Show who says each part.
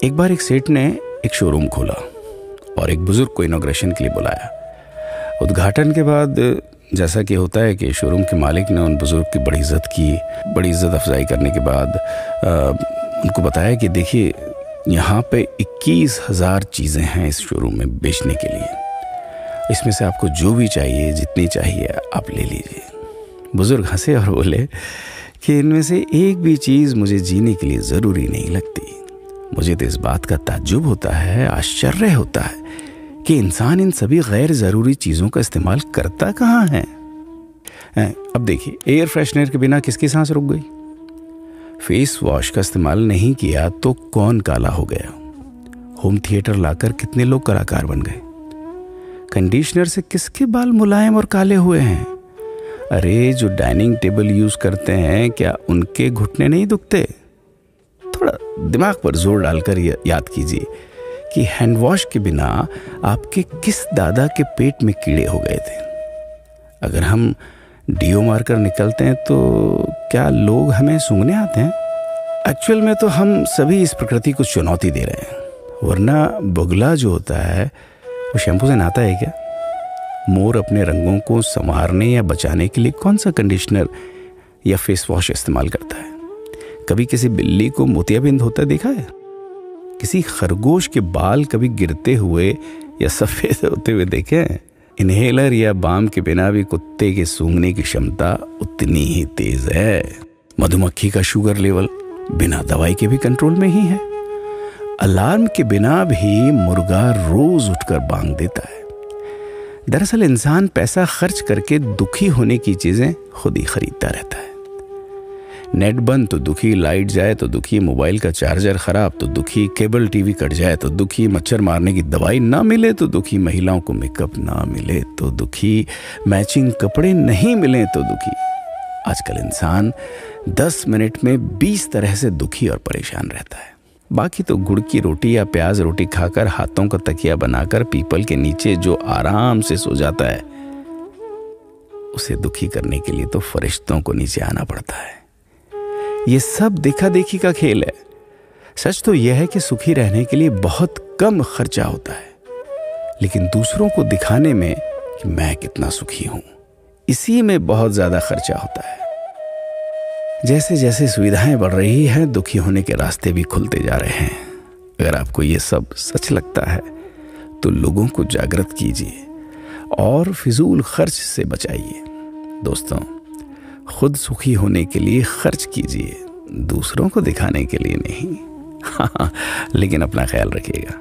Speaker 1: एक बार एक सेठ ने एक शोरूम खोला और एक बुजुर्ग को इनॉग्रेशन के लिए बुलाया। उद्घाटन के बाद जैसा कि होता है कि शोरूम के मालिक ने उन बुजुर्ग की बड़ी इज्जत की। बड़ी इज्जत अफजाई करने के बाद उनको बताया कि देखिए, यहाँ पे 21,000 चीज़ें हैं इस शोरूम में बेचने के लिए। इसमें से आपको जो भी चाहिए, जितनी चाहिए आप ले लीजिए। बुजुर्ग हंसे और बोले कि इनमें से एक भी चीज़ मुझे जीने के लिए ज़रूरी नहीं लगती। मुझे तो इस बात का ताज्जुब होता है, आश्चर्य होता है कि इंसान इन सभी गैर ज़रूरी चीज़ों का इस्तेमाल करता कहाँ है। अब देखिए, एयर फ्रेशनर के बिना किसकी सांस रुक गई? फेस वॉश का इस्तेमाल नहीं किया तो कौन काला हो गया? होम थिएटर लाकर कितने लोग कलाकार बन गए? कंडीशनर से किसके बाल मुलायम और काले हुए हैं? अरे, जो डाइनिंग टेबल यूज़ करते हैं, क्या उनके घुटने नहीं दुखते? थोड़ा दिमाग पर जोर डालकर याद कीजिए कि हैंड वॉश के बिना आपके किस दादा के पेट में कीड़े हो गए थे। अगर हम डीओ मारकर निकलते हैं तो क्या लोग हमें सूंघने आते हैं? एक्चुअल में तो हम सभी इस प्रकृति को चुनौती दे रहे हैं, वरना बगुला जो होता है वो शैम्पू से नहाता है क्या? मोर अपने रंगों को संवारने या बचाने के लिए कौन सा कंडीशनर या फेस वॉश इस्तेमाल करता है? कभी किसी बिल्ली को मोतियाबिंद होता देखा है? किसी खरगोश के बाल कभी गिरते हुए या सफ़ेद होते हुए देखे हैं? इनहेलर या बाम के बिना भी कुत्ते के सूंघने की क्षमता उतनी ही तेज है। मधुमक्खी का शुगर लेवल बिना दवाई के भी कंट्रोल में ही है। अलार्म के बिना भी मुर्गा रोज उठकर बांग देता है। दरअसल इंसान पैसा खर्च करके दुखी होने की चीजें खुद ही खरीदता रहता है। नेट बंद तो दुखी, लाइट जाए तो दुखी, मोबाइल का चार्जर खराब तो दुखी, केबल टीवी कट जाए तो दुखी, मच्छर मारने की दवाई ना मिले तो दुखी, महिलाओं को मेकअप ना मिले तो दुखी, मैचिंग कपड़े नहीं मिले तो दुखी। आजकल इंसान 10 मिनट में 20 तरह से दुखी और परेशान रहता है। बाकी तो गुड़ की रोटी या प्याज रोटी खाकर हाथों का तकिया बनाकर पीपल के नीचे जो आराम से सो जाता है, उसे दुखी करने के लिए तो फरिश्तों को नीचे आना पड़ता है। ये सब देखा देखी का खेल है। सच तो यह है कि सुखी रहने के लिए बहुत कम खर्चा होता है, लेकिन दूसरों को दिखाने में कि मैं कितना सुखी हूं, इसी में बहुत ज्यादा खर्चा होता है। जैसे जैसे सुविधाएं बढ़ रही हैं, दुखी होने के रास्ते भी खुलते जा रहे हैं। अगर आपको ये सब सच लगता है तो लोगों को जागृत कीजिए और फिजूल खर्च से बचाइए। दोस्तों, खुद सुखी होने के लिए खर्च कीजिए, दूसरों को दिखाने के लिए नहीं। हाँ, लेकिन अपना ख्याल रखिएगा।